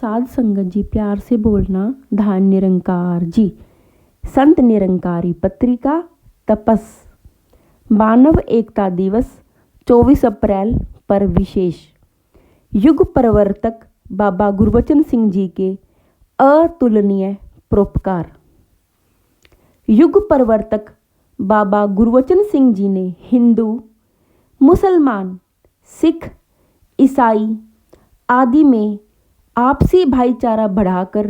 साध संगत जी, प्यार से बोलना। धान निरंकार जी, संत निरंकारी पत्रिका तपस मानव एकता दिवस 24 अप्रैल पर विशेष युग प्रवर्तक बाबा गुरबचन सिंह जी के अतुलनीय परोपकार। युग प्रवर्तक बाबा गुरबचन सिंह जी ने हिंदू, मुसलमान, सिख, ईसाई आदि में आपसी भाईचारा बढ़ाकर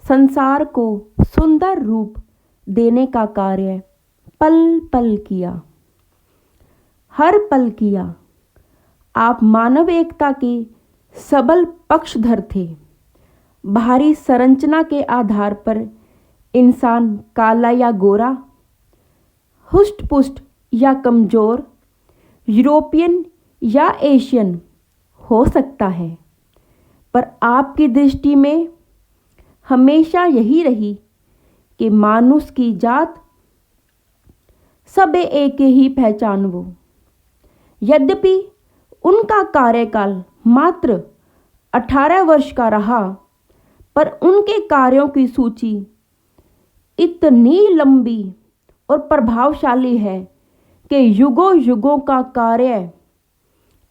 संसार को सुंदर रूप देने का कार्य पल पल किया, हर पल किया। आप मानव एकता के सबल पक्षधर थे। बाहरी संरचना के आधार पर इंसान काला या गोरा, हुष्ट पुष्ट या कमजोर, यूरोपियन या एशियन हो सकता है, पर आपकी दृष्टि में हमेशा यही रही कि मानुष की जात सबे एक ही पहचान वो। यद्यपि उनका कार्यकाल मात्र 18 वर्ष का रहा, पर उनके कार्यों की सूची इतनी लंबी और प्रभावशाली है कि युगों युगों का कार्य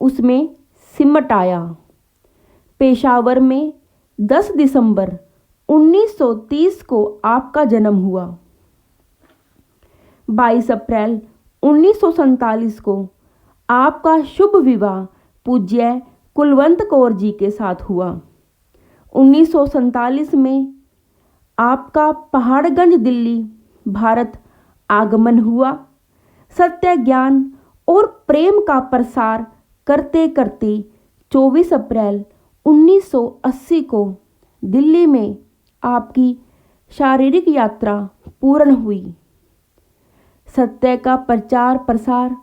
उसमें सिमट आया। पेशावर में 10 दिसंबर 1930 को आपका जन्म हुआ। 22 अप्रैल 1947 को आपका शुभ विवाह पूज्य कुलवंत कौर जी के साथ हुआ। 1947 में आपका पहाड़गंज दिल्ली भारत आगमन हुआ। सत्य, ज्ञान और प्रेम का प्रसार करते करते 24 अप्रैल 1980 को दिल्ली में आपकी शारीरिक यात्रा पूर्ण हुई। सत्य का प्रचार प्रसार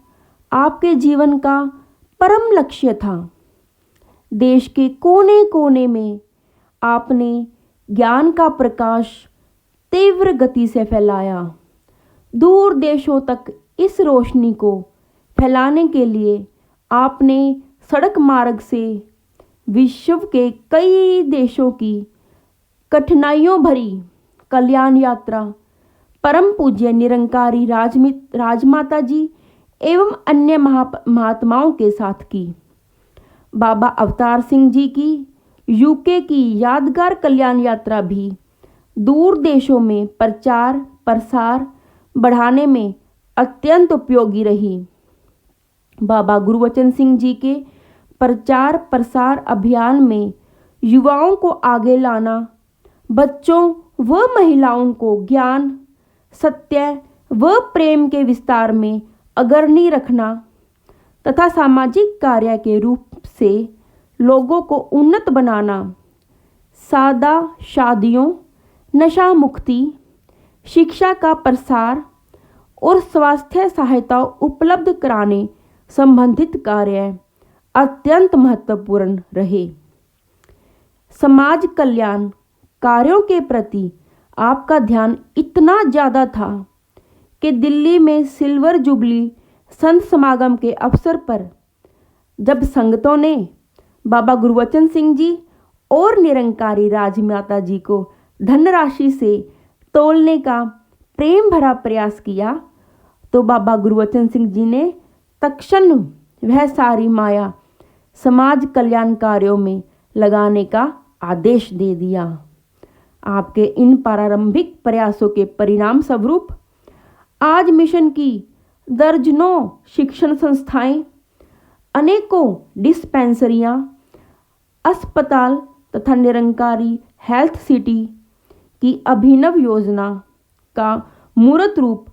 आपके जीवन का परम लक्ष्य था। देश के कोने कोने में आपने ज्ञान का प्रकाश तीव्र गति से फैलाया। दूर देशों तक इस रोशनी को फैलाने के लिए आपने सड़क मार्ग से विश्व के कई देशों की कठिनाइयों भरी कल्याण यात्रा परम पूज्य निरंकारी राजमाता जी एवं अन्य महात्माओं के साथ की। बाबा अवतार सिंह जी की यूके की यादगार कल्याण यात्रा भी दूर देशों में प्रचार प्रसार बढ़ाने में अत्यंत उपयोगी रही। बाबा गुरबचन सिंह जी के प्रचार प्रसार अभियान में युवाओं को आगे लाना, बच्चों व महिलाओं को ज्ञान, सत्य व प्रेम के विस्तार में अग्रणी रखना तथा सामाजिक कार्य के रूप से लोगों को उन्नत बनाना, सादा शादियों, नशा मुक्ति, शिक्षा का प्रसार और स्वास्थ्य सहायता उपलब्ध कराने संबंधित कार्य अत्यंत महत्वपूर्ण रहे। समाज कल्याण कार्यों के प्रति आपका ध्यान इतना ज़्यादा था कि दिल्ली में सिल्वर जुबली संत समागम के अवसर पर जब संगतों ने बाबा गुरबचन सिंह जी और निरंकारी राजमाता जी को धनराशि से तोलने का प्रेम भरा प्रयास किया, तो बाबा गुरबचन सिंह जी ने तत्क्षण वह सारी माया समाज कल्याण कार्यों में लगाने का आदेश दे दिया। आपके इन प्रारंभिक प्रयासों के परिणाम स्वरूप आज मिशन की दर्जनों शिक्षण संस्थाएं, अनेकों डिस्पेंसरियां, अस्पताल तथा निरंकारी हेल्थ सिटी की अभिनव योजना का मूर्त रूप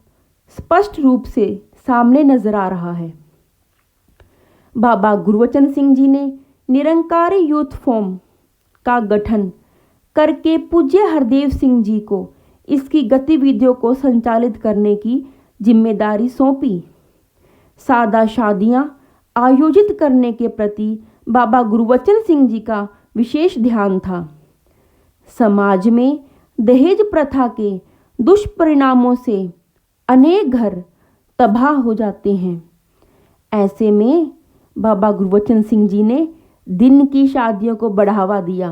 स्पष्ट रूप से सामने नजर आ रहा है। बाबा गुरबचन सिंह जी ने निरंकारी यूथ फोरम का गठन करके पूज्य हरदेव सिंह जी को इसकी गतिविधियों को संचालित करने की जिम्मेदारी सौंपी। सादा शादियां आयोजित करने के प्रति बाबा गुरबचन सिंह जी का विशेष ध्यान था। समाज में दहेज प्रथा के दुष्परिणामों से अनेक घर तबाह हो जाते हैं। ऐसे में बाबा गुरबचन सिंह जी ने दिन की शादियों को बढ़ावा दिया।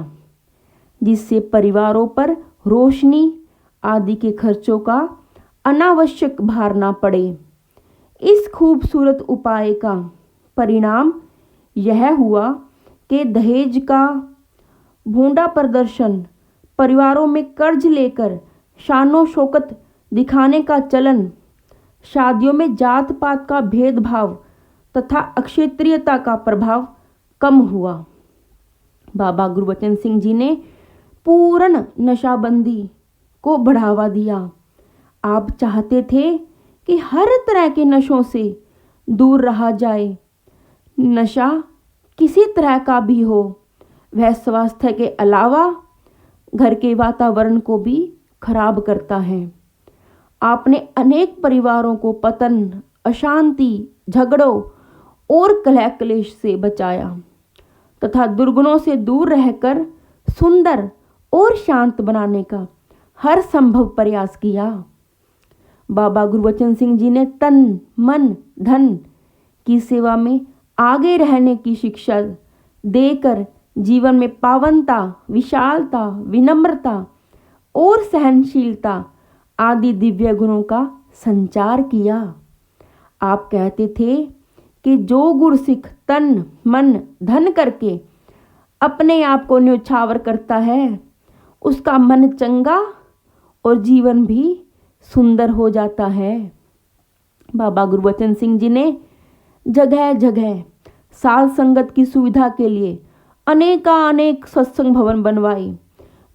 जिससे परिवारों पर रोशनी आदि के खर्चों का अनावश्यक भार ना पड़े। इस खूबसूरत उपाय का परिणाम यह हुआ कि दहेज का भोंडा प्रदर्शन, परिवारों में कर्ज लेकर शानो शौकत दिखाने का चलन, शादियों में जात पात का भेदभाव तथा अक्षेत्रीयता का प्रभाव कम हुआ। बाबा गुरबचन सिंह जी ने पूर्ण नशाबंदी को बढ़ावा दिया। आप चाहते थे कि हर तरह के नशों से दूर रहा जाए। नशा किसी तरह का भी हो, वह स्वास्थ्य के अलावा घर के वातावरण को भी खराब करता है। आपने अनेक परिवारों को पतन, अशांति, झगड़ों और कलह क्लेश से बचाया तथा दुर्गुणों से दूर रहकर सुंदर और शांत बनाने का हर संभव प्रयास किया। बाबा गुरबचन सिंह जी ने तन, मन, धन की सेवा में आगे रहने की शिक्षा देकर जीवन में पावनता, विशालता, विनम्रता और सहनशीलता आदि दिव्य गुणों का संचार किया। आप कहते थे कि जो गुरसिख तन, मन, धन करके अपने आप को न्यौछावर करता है, उसका मन चंगा और जीवन भी सुंदर हो जाता है। बाबा गुरबचन सिंह जी ने जगह जगह साध संगत की सुविधा के लिए अनेक सत्संग भवन बनवाए।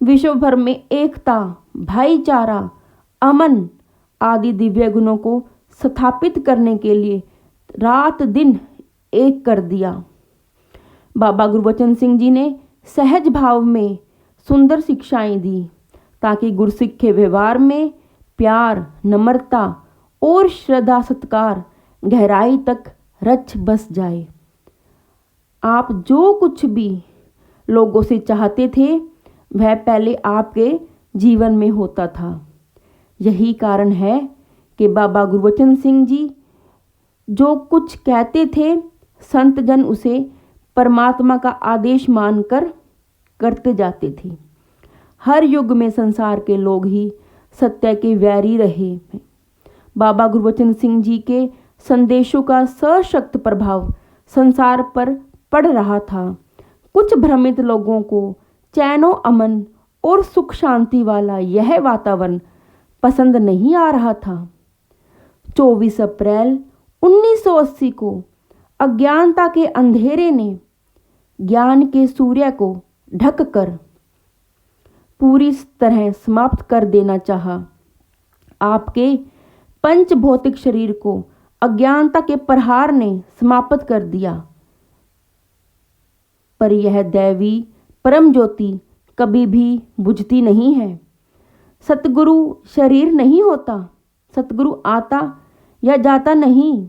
विश्व भर में एकता, भाईचारा, अमन आदि दिव्य गुणों को स्थापित करने के लिए रात दिन एक कर दिया। बाबा गुरबचन सिंह जी ने सहज भाव में सुंदर शिक्षाएं दी ताकि गुरसिख के व्यवहार में प्यार, नम्रता और श्रद्धा सत्कार गहराई तक रच बस जाए। आप जो कुछ भी लोगों से चाहते थे वह पहले आपके जीवन में होता था। यही कारण है कि बाबा गुरबचन सिंह जी जो कुछ कहते थे संत जन उसे परमात्मा का आदेश मानकर करते जाते थे। हर युग में संसार के लोग ही सत्य के वैरी रहे हैं। बाबा गुरबचन सिंह जी के संदेशों का सशक्त प्रभाव संसार पर पड़ रहा था। कुछ भ्रमित लोगों को चैनो अमन और सुख शांति वाला यह वातावरण पसंद नहीं आ रहा था। 24 अप्रैल 1980 को अज्ञानता के अंधेरे ने ज्ञान के सूर्य को ढककर पूरी तरह समाप्त कर देना चाहा। आपके पंच भौतिक शरीर को अज्ञानता के प्रहार ने समाप्त कर दिया, पर यह दैवी परम ज्योति कभी भी बुझती नहीं है। सतगुरु शरीर नहीं होता, सतगुरु आता या जाता नहीं,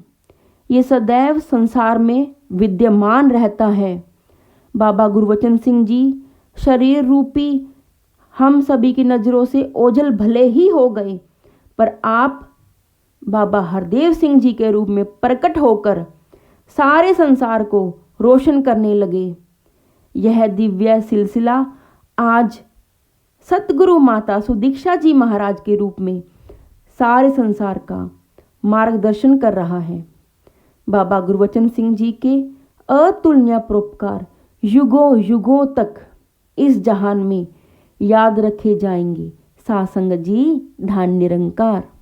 ये सदैव संसार में विद्यमान रहता है। बाबा गुरबचन सिंह जी शरीर रूपी हम सभी की नज़रों से ओझल भले ही हो गए, पर आप बाबा हरदेव सिंह जी के रूप में प्रकट होकर सारे संसार को रोशन करने लगे। यह दिव्य सिलसिला आज सतगुरु माता सुदीक्षा जी महाराज के रूप में सारे संसार का मार्गदर्शन कर रहा है। बाबा गुरबचन सिंह जी के अतुलनीय परोपकार युगों युगों तक इस जहान में याद रखे जाएंगे। सासंग जी, धान निरंकार।